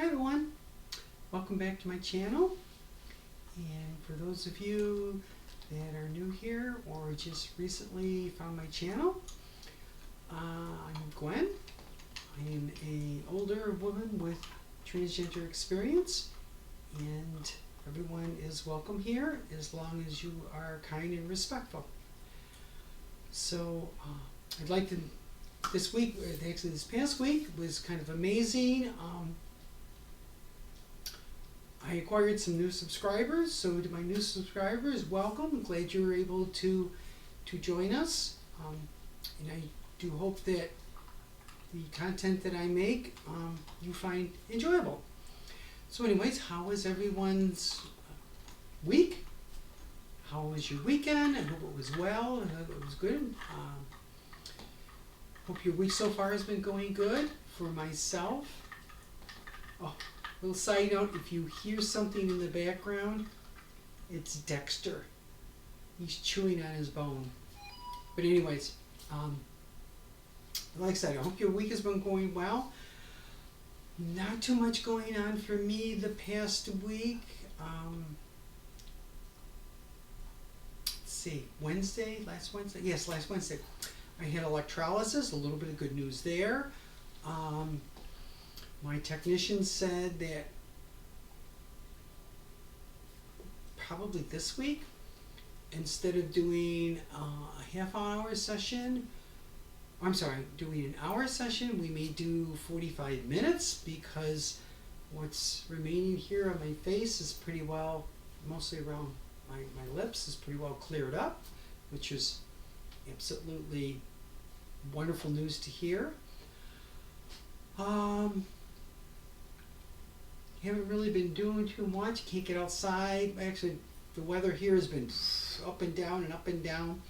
Hi everyone, welcome back to my channel. And for those of you that are new here or just recently found my channel, I'm Gwen. I am an older woman with transgender experience, and everyone is welcome here as long as you are kind and respectful. So I'd like to, this week, actually this past week was kind of amazing. I acquired some new subscribers, so to my new subscribers, welcome. I'm glad you were able to join us, and I do hope that the content that I make you find enjoyable. So anyways, how was everyone's week? How was your weekend? I hope it was well. I hope it was good. Hope your week so far has been going good. For myself, little side note, if you hear something in the background, it's Dexter. He's chewing on his bone. But anyways, like I said, I hope your week has been going well. Not too much going on for me the past week. Let's see, last Wednesday, I had electrolysis, a little bit of good news there. My technician said that probably this week, instead of doing a half-hour session, doing an hour session, we may do 45 minutes because what's remaining here on my face is pretty well, mostly around my lips, is pretty well cleared up, which is absolutely wonderful news to hear. Haven't really been doing too much. Can't get outside. Actually, the weather here has been up and down and up and down.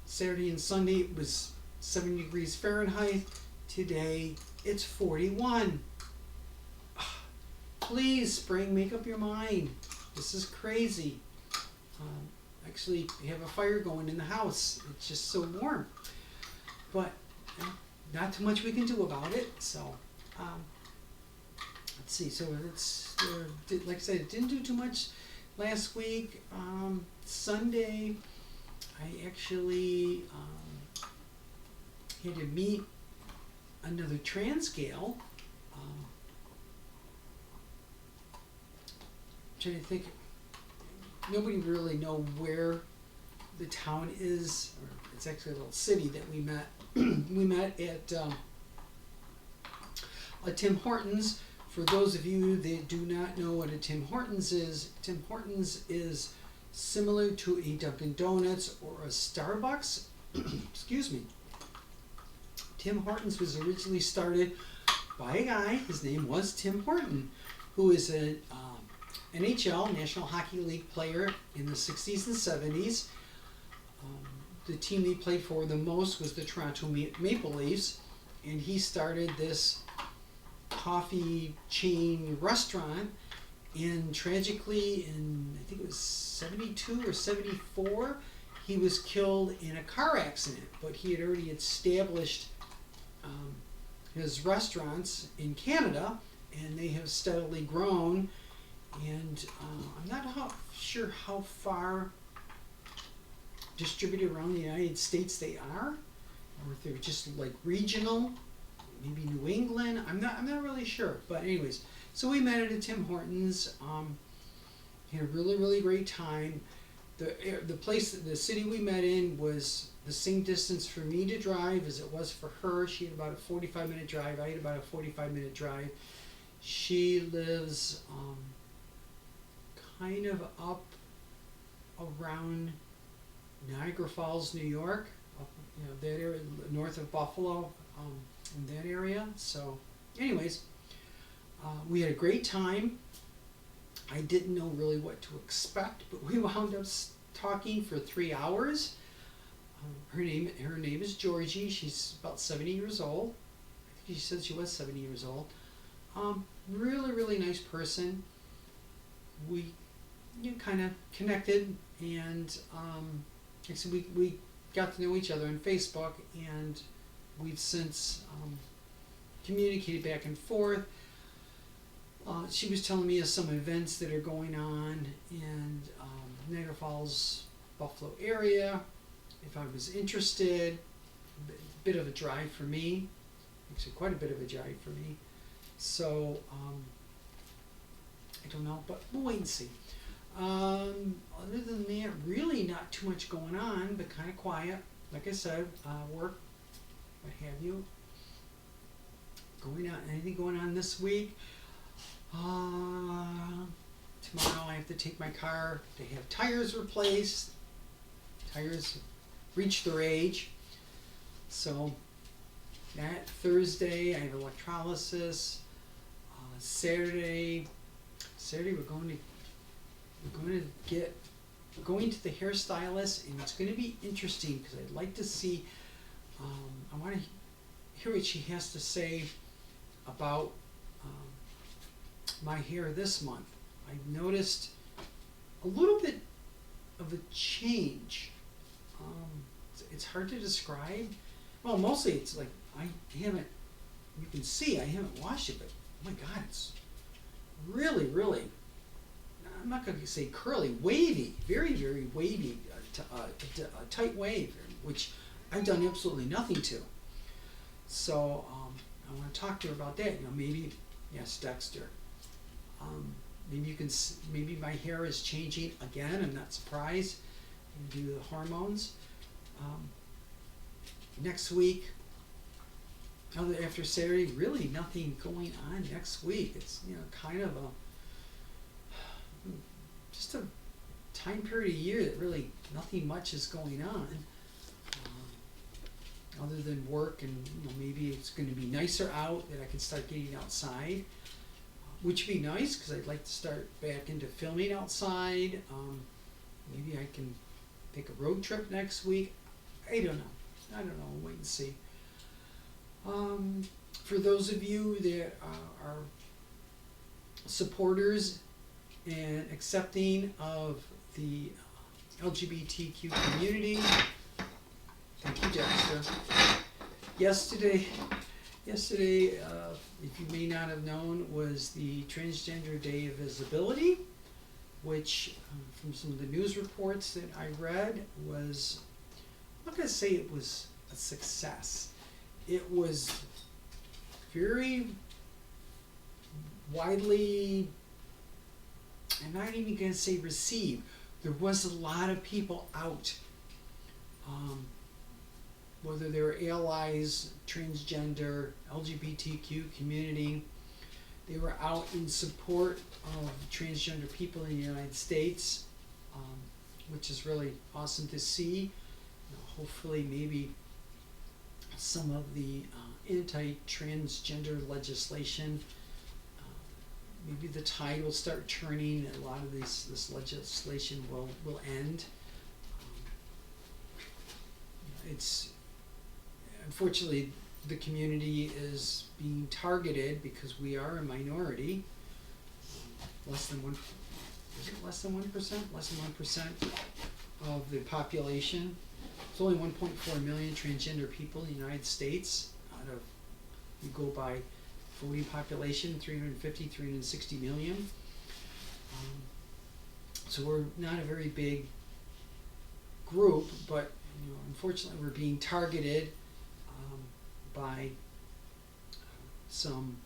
Saturday and Sunday it was 70 degrees Fahrenheit. Today it's 41. Please, spring, make up your mind. This is crazy. Actually, we have a fire going in the house. It's just so warm. But not too much we can do about it. So let's see. So it's like I said, didn't do too much last week. Sunday, I actually had to meet another trans gal. Trying to think. Nobody really know where the town is. Or it's actually a little city that we met. We met at a Tim Hortons. For those of you that do not know what a Tim Hortons is similar to a Dunkin' Donuts or a Starbucks. Excuse me. Tim Hortons was originally started by a guy, his name was Tim Horton, who is an NHL, National Hockey League player in the 60s and 70s. The team he played for the most was the Toronto Maple Leafs, and he started this coffee chain restaurant, and tragically in, I think it was 72 or 74, he was killed in a car accident, but he had already established his restaurants in Canada, and they have steadily grown, and I'm not sure how far distributed around the United States they are, or if they're just like regional, maybe New England. I'm not really sure. But anyways, so we met at a Tim Hortons. Had a really great time. The city we met in was the same distance for me to drive as it was for her. She had about a 45-minute drive. I had about a 45-minute drive. She lives kind of up around Niagara Falls, New York, that area, north of Buffalo, in that area. So anyways, we had a great time. I didn't know really what to expect, but we wound up talking for 3 hours. Her name is Georgie. She's about 70 years old. I think she said she was 70 years old. Really nice person. We kind of connected, and actually we got to know each other on Facebook, and we've since communicated back and forth. She was telling me of some events that are going on in Niagara Falls, Buffalo area, if I was interested. A bit of a drive for me, actually quite a bit of a drive for me. So I don't know, but we'll wait and see. Other than that, really not too much going on, but kind of quiet. Like I said, work, what have you. Anything going on this week? Tomorrow I have to take my car to have tires replaced. Tires reach their age. So that Thursday I have electrolysis. Saturday we're going to the hairstylist, and it's going to be interesting because I'd like to see. I want to hear what she has to say about my hair this month. I noticed a little bit of a change. It's hard to describe. Well, mostly it's like you can see I haven't washed it, but oh my God, it's really, really, I'm not going to say curly, wavy, very, very wavy, a tight wave, which I've done absolutely nothing to. So I want to talk to her about that. Maybe, yes, Dexter. Maybe my hair is changing again. I'm not surprised due to the hormones. Next week, after Saturday, really nothing going on next week. It's kind of just a time period of year that really nothing much is going on, other than work, and maybe it's going to be nicer out that I can start getting outside, which would be nice because I'd like to start back into filming outside. Maybe I can take a road trip next week. I don't know. We'll wait and see. For those of you that are supporters and accepting of the LGBTQ community, thank you, Dexter. Yesterday, if you may not have known, was the Transgender Day of Visibility, which, from some of the news reports that I read, was, I'm not going to say it was a success. It was very widely, I'm not even going to say received. There was a lot of people out, whether they were allies, transgender, LGBTQ community. They were out in support of transgender people in the United States, which is really awesome to see. Hopefully, maybe some of the anti-transgender legislation, maybe the tide will start turning, and a lot of this legislation will end. It's unfortunately the community is being targeted because we are a minority. Less than 1%? Less than 1% of the population. There's only 1.4 million transgender people in the United States out of, you go by voting population, 360 million. So we're not a very big group, but unfortunately we're being targeted by some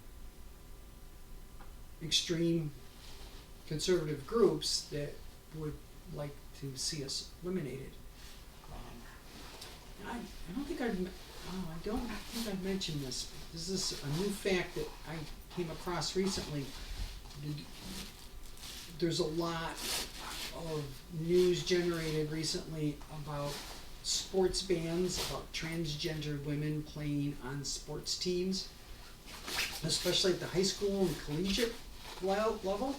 extreme conservative groups that would like to see us eliminated. I don't think I've mentioned this. This is a new fact that I came across recently. There's a lot of news generated recently about sports bans, about transgender women playing on sports teams, especially at the high school and collegiate level.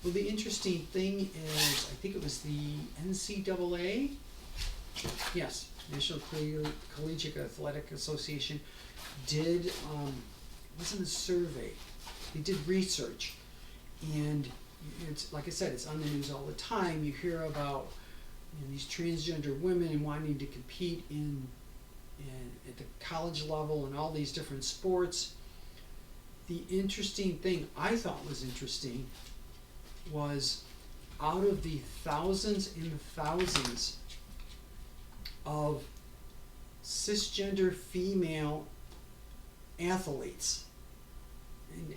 Well, the interesting thing is, I think it was the NCAA, yes, National Collegiate Athletic Association, did, it wasn't a survey, they did research, and it's, like I said, it's on the news all the time. You hear about these transgender women wanting to compete at the college level and all these different sports. the interesting thing I thought was interesting was out of the thousands and thousands of cisgender female athletes, and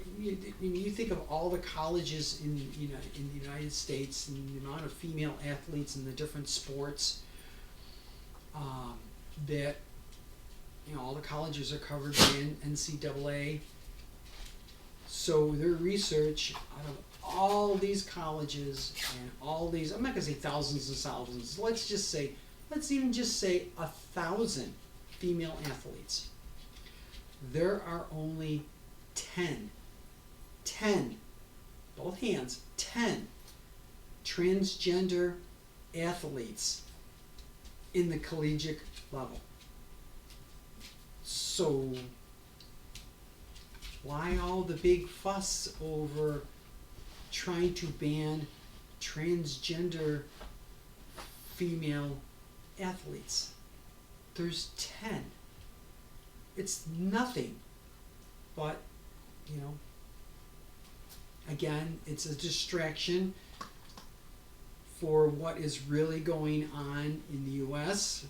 you think of all the colleges in the United States and the amount of female athletes in the different sports, that all the colleges are covered by NCAA. So their research out of all these colleges and all these, I'm not going to say thousands and thousands, let's even just say 1,000 female athletes. There are only 10, both hands, 10 transgender athletes in the collegiate level. So why all the big fuss over trying to ban transgender female athletes? There's 10. It's nothing, but again, it's a distraction for what is really going on in the U.S.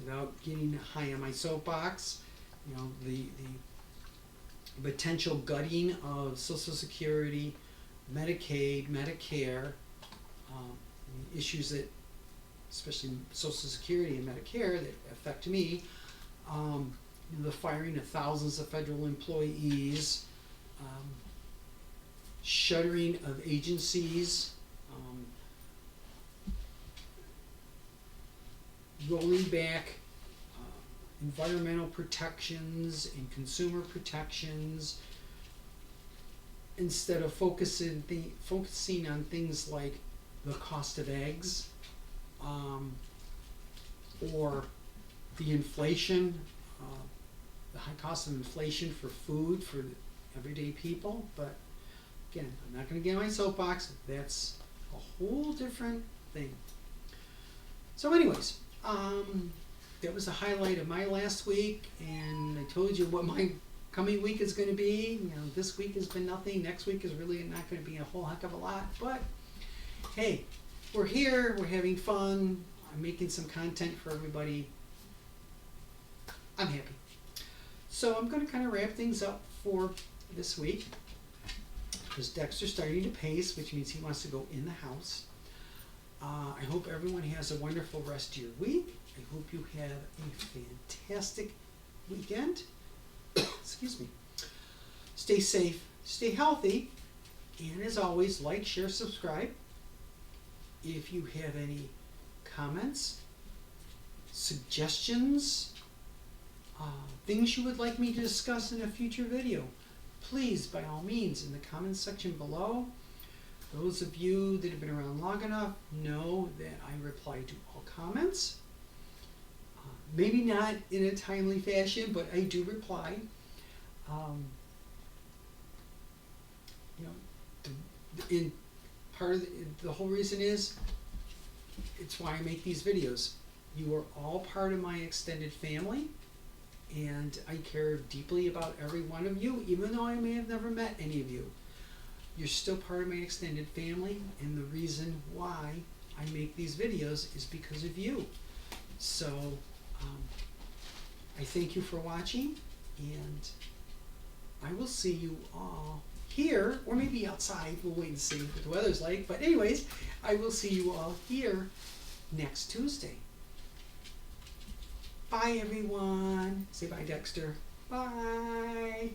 Without getting high on my soapbox, the potential gutting of Social Security, Medicaid, Medicare, issues that, especially Social Security and Medicare, that affect me, the firing of thousands of federal employees, shuttering of agencies, rolling back environmental protections and consumer protections, instead of focusing on things like the cost of eggs, or the inflation, the high cost of inflation for food for everyday people. But again, I'm not going to get on my soapbox. That's a whole different thing. So anyways, that was the highlight of my last week, and I told you what my coming week is going to be. This week has been nothing. Next week is really not going to be a whole heck of a lot. But hey, we're here. We're having fun. I'm making some content for everybody. I'm happy. So I'm going to kind of wrap things up for this week, because Dexter's starting to pace, which means he wants to go in the house. I hope everyone has a wonderful rest of your week. I hope you have a fantastic weekend. Excuse me. Stay safe, stay healthy, and as always, like, share, subscribe. If you have any comments, suggestions, things you would like me to discuss in a future video, please, by all means, in the comments section below. Those of you that have been around long enough know that I reply to all comments. Maybe not in a timely fashion, but I do reply. In part of the whole reason is, it's why I make these videos. You are all part of my extended family, and I care deeply about every one of you, even though I may have never met any of you. You're still part of my extended family, and the reason why I make these videos is because of you. So I thank you for watching, and I will see you all here, or maybe outside. We'll wait and see what the weather's like. But anyways, I will see you all here next Tuesday. Bye, everyone. Say bye, Dexter. Bye.